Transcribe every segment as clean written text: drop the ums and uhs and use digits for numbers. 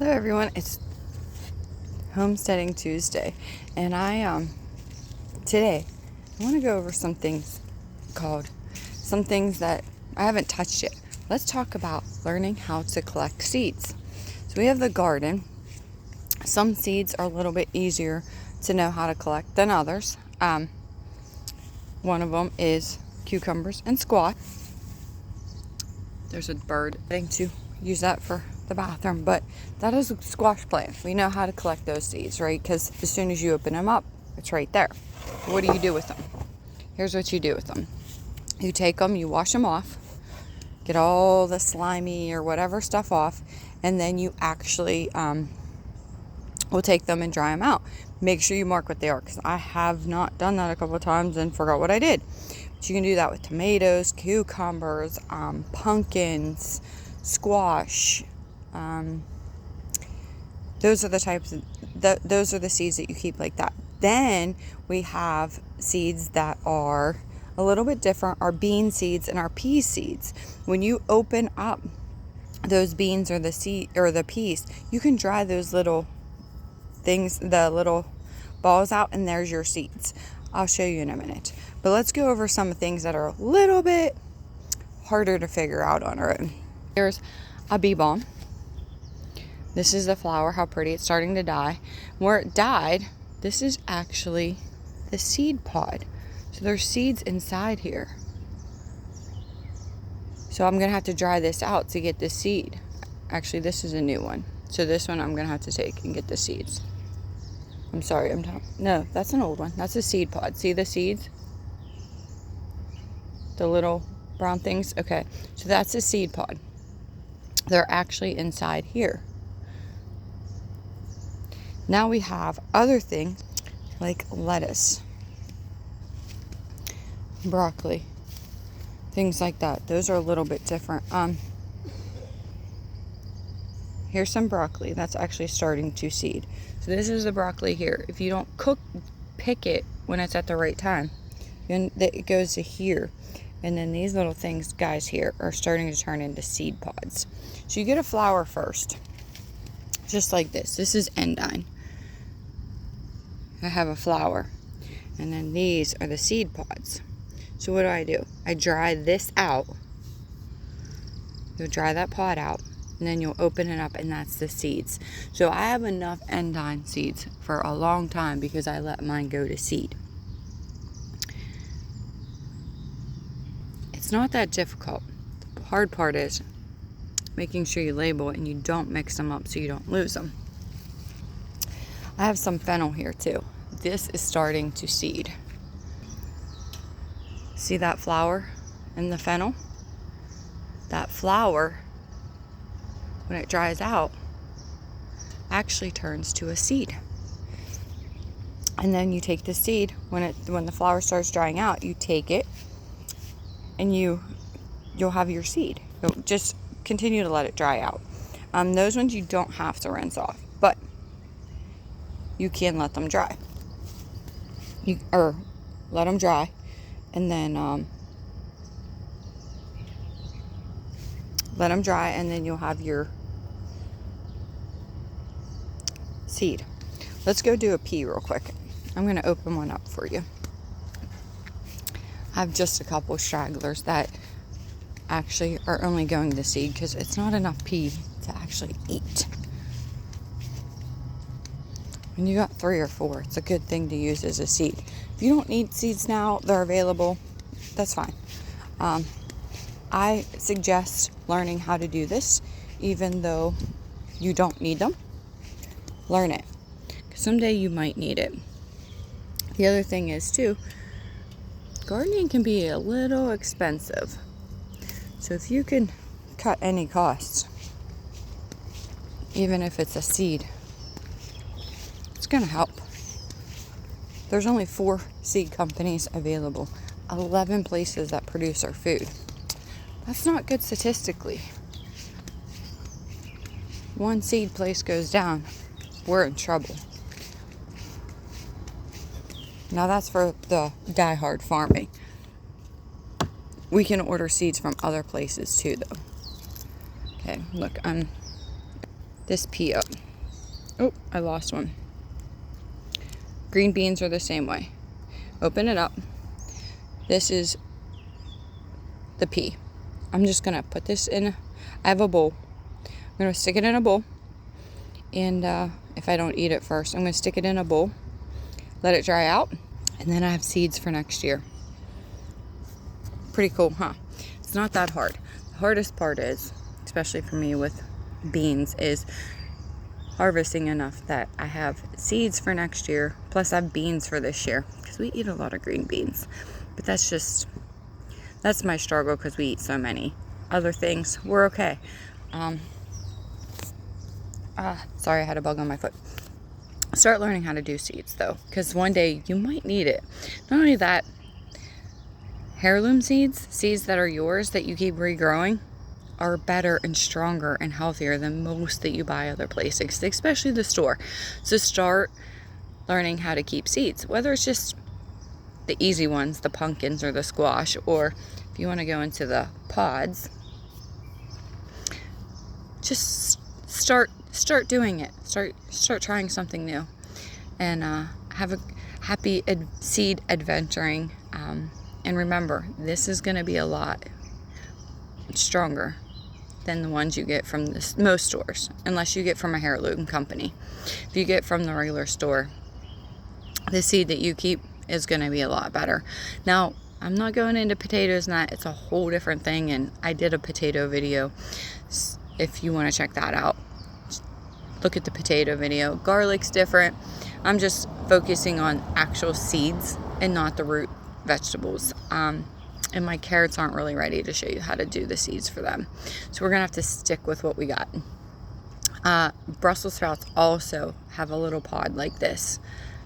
Hello everyone, it's Homesteading Tuesday, and today I want to go over some things that I haven't touched yet. Let's talk about learning how to collect seeds. So we have the garden. Some seeds are a little bit easier to know how to collect than others. One of them is cucumbers and squash. There's a bird getting to use that for the bathroom, but that is a squash plant. We know how to collect those seeds, right? Because as soon as you open them up, it's right there. What do you do with them? Here's what you do with them. You take them, you wash them off, get all the slimy or whatever stuff off, and then you actually will take them and dry them out. Make sure you mark what they are, because I have not done that a couple of times and forgot what I did. But you can do that with tomatoes, cucumbers, pumpkins, squash. Those are the types of those are the seeds that you keep like that. Then we have seeds that are a little bit different, our bean seeds and our pea seeds. When you open up those beans or the seed or the peas, you can dry those little things, the little balls out, and there's your seeds. I'll show you in a minute. But let's go over some things that are a little bit harder to figure out on our own. Here's a bee balm. This is the flower, how pretty. It's starting to die. Where it died, this is actually the seed pod. So there's seeds inside here. So I'm going to have to dry this out to get the seed. Actually, this is a new one. So this one I'm going to have to take and get the seeds. I'm sorry, no, that's an old one. That's a seed pod. See the seeds? The little brown things? Okay, so that's a seed pod. They're actually inside here. Now we have other things like lettuce, broccoli, things like that. Those are a little bit different. Here's some broccoli that's actually starting to seed. So this is the broccoli here. If you don't pick it when it's at the right time, then it goes to here. And then these little things, guys, here are starting to turn into seed pods. So you get a flower first, just like this. This is endive. I have a flower. And then these are the seed pods. So what do? I dry this out. You'll dry that pod out, and then you'll open it up, and that's the seeds. So I have enough endive seeds for a long time because I let mine go to seed. It's not that difficult. The hard part is making sure you label it and you don't mix them up so you don't lose them. I have some fennel here too. This is starting to seed. See that flower in the fennel? That flower, when it dries out, actually turns to a seed. And then you take the seed, when the flower starts drying out, you take it and you'll have your seed. So just continue to let it dry out. Those ones you don't have to rinse off, but you can let them dry. Let them dry, and then let them dry, and then you'll have your seed. Let's go do a pea real quick. I'm going to open one up for you. I have just a couple stragglers that actually are only going to seed because it's not enough pea to actually eat. When you got 3 or 4, it's a good thing to use as a seed. If you don't need seeds now, they're available, that's fine. I suggest learning how to do this, even though you don't need them. Learn it, because someday you might need it. The other thing is too, gardening can be a little expensive. So if you can cut any costs, even if it's a seed, it's going to help. There's only 4 seed companies available, 11 places that produce our food. That's not good statistically. One seed place goes down, we're in trouble. Now that's for the die-hard farming. We can order seeds from other places too, though. Okay, look, this pea up. Oh, I lost one. Green beans are the same way. Open it up. This is the pea. I'm just gonna put this in. I have a bowl. I'm gonna stick it in a bowl, and if I don't eat it first, I'm gonna stick it in a bowl, let it dry out, and then I have seeds for next year. Pretty cool, huh? It's not that hard. The hardest part is, especially for me with beans, is harvesting enough that I have seeds for next year, plus I have beans for this year, because we eat a lot of green beans. But that's my struggle, because we eat so many other things. We're okay. Sorry, I had a bug on my foot. Start learning how to do seeds, though, because one day you might need it. Not only that, heirloom seeds that are yours, that you keep regrowing, are better and stronger and healthier than most that you buy other places, especially the store. So start learning how to keep seeds, whether it's just the easy ones, the pumpkins or the squash, or if you want to go into the pods, just start doing it. Start trying something new, and have a happy seed adventuring. And remember, this is going to be a lot stronger than the ones you get from most stores, unless you get from a heirloom company. If you get from the regular store, the seed that you keep is going to be a lot better. Now, I'm not going into potatoes and that. It's a whole different thing, and I did a potato video. If you want to check that out, look at the potato video. Garlic's different. I'm just focusing on actual seeds and not the root vegetables. And my carrots aren't really ready to show you how to do the seeds for them. So we're going to have to stick with what we got. Brussels sprouts also have a little pod like this.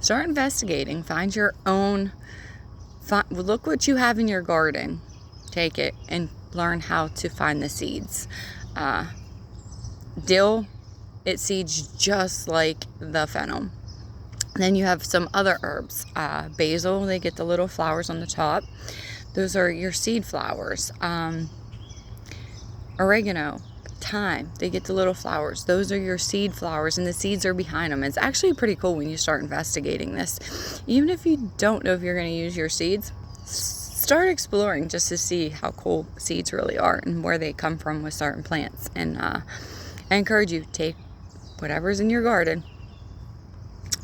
Start investigating. Find your own. Look what you have in your garden. Take it and learn how to find the seeds. Dill, it seeds just like the fennel. Then you have some other herbs. Basil, they get the little flowers on the top. Those are your seed flowers. Oregano, thyme, they get the little flowers. Those are your seed flowers, and the seeds are behind them. It's actually pretty cool when you start investigating this. Even if you don't know if you're going to use your seeds, start exploring just to see how cool seeds really are and where they come from with certain plants. And I encourage you, take whatever's in your garden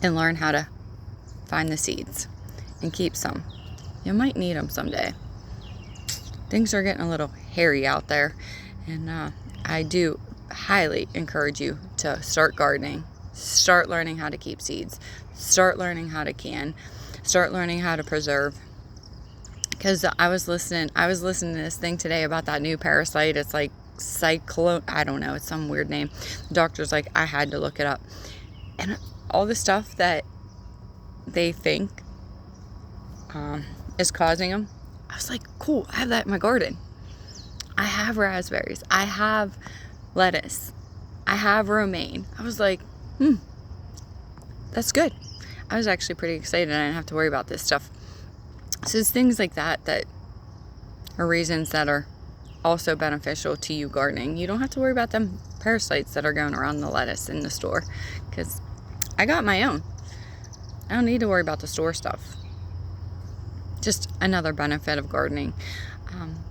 and learn how to find the seeds and keep some. You might need them someday. Things are getting a little hairy out there, and I do highly encourage you to start gardening, start learning how to keep seeds, start learning how to can, start learning how to preserve. Because I was listening to this thing today about that new parasite. It's like cyclone, I don't know, it's some weird name. The doctor's like, I had to look it up. And all the stuff that they think is causing them, I was like, cool, I have that in my garden. I have raspberries, I have lettuce, I have romaine. I was like, that's good. I was actually pretty excited. I didn't have to worry about this stuff. So it's things like that that are reasons that are also beneficial to you gardening. You don't have to worry about them parasites that are going around the lettuce in the store, because I got my own. I don't need to worry about the store stuff. Just another benefit of gardening.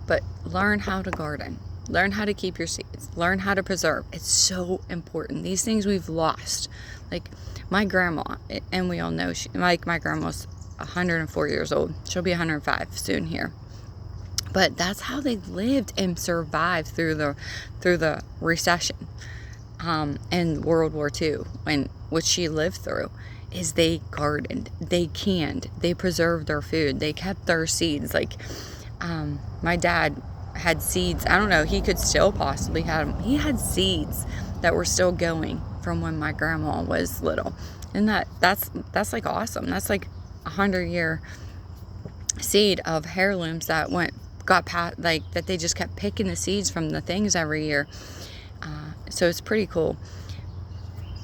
But learn how to garden. Learn how to keep your seeds. Learn how to preserve. It's so important. These things we've lost. Like my grandma, and we all know, my grandma's 104 years old. She'll be 105 soon here. But that's how they lived and survived through the recession and World War II, and what she lived through. Is they gardened, they canned, they preserved their food, they kept their seeds. Like, my dad had seeds. I don't know, he could still possibly have them. He had seeds that were still going from when my grandma was little. And that's like awesome. That's like 100-year seed of heirlooms that that they just kept picking the seeds from the things every year. So it's pretty cool.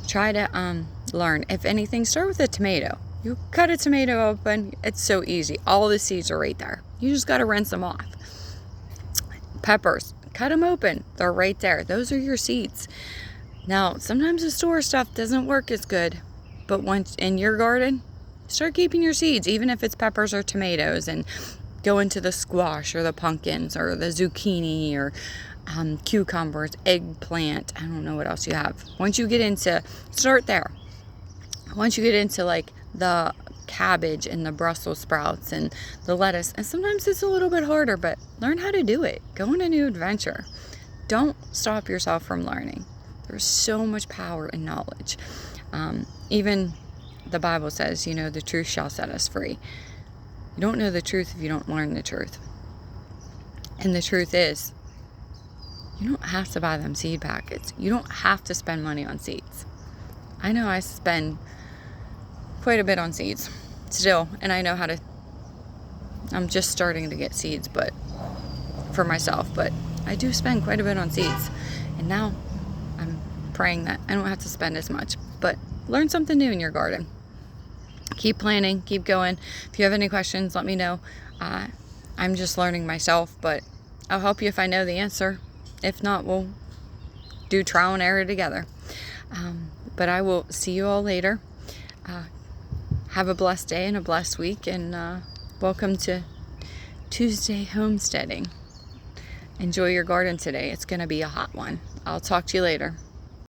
Try to learn. If anything, start with a tomato. You cut a tomato open, it's so easy. All the seeds are right there. You just got to rinse them off. Peppers, cut them open. They're right there. Those are your seeds. Now, sometimes the store stuff doesn't work as good, but once in your garden, start keeping your seeds, even if it's peppers or tomatoes, and go into the squash or the pumpkins or the zucchini or cucumbers, eggplant. I don't know what else you have. Once you get into, start there. Once you get into like the cabbage and the Brussels sprouts and the lettuce, and sometimes it's a little bit harder, but learn how to do it. Go on a new adventure. Don't stop yourself from learning. There's so much power in knowledge. Even the Bible says, the truth shall set us free. You don't know the truth if you don't learn the truth. And the truth is, you don't have to buy them seed packets. You don't have to spend money on seeds. I know I spend quite a bit on seeds still, and I know how to. I'm just starting to get seeds, but for myself, but I do spend quite a bit on seeds, and now I'm praying that I don't have to spend as much. But learn something new in your garden. Keep planting, keep going. If you have any questions, let me know. I'm just learning myself, but I'll help you if I know the answer. If not, we'll do trial and error together. But I will see you all later. Have a blessed day and a blessed week, and welcome to Tuesday homesteading. Enjoy your garden today. It's going to be a hot one. I'll talk to you later.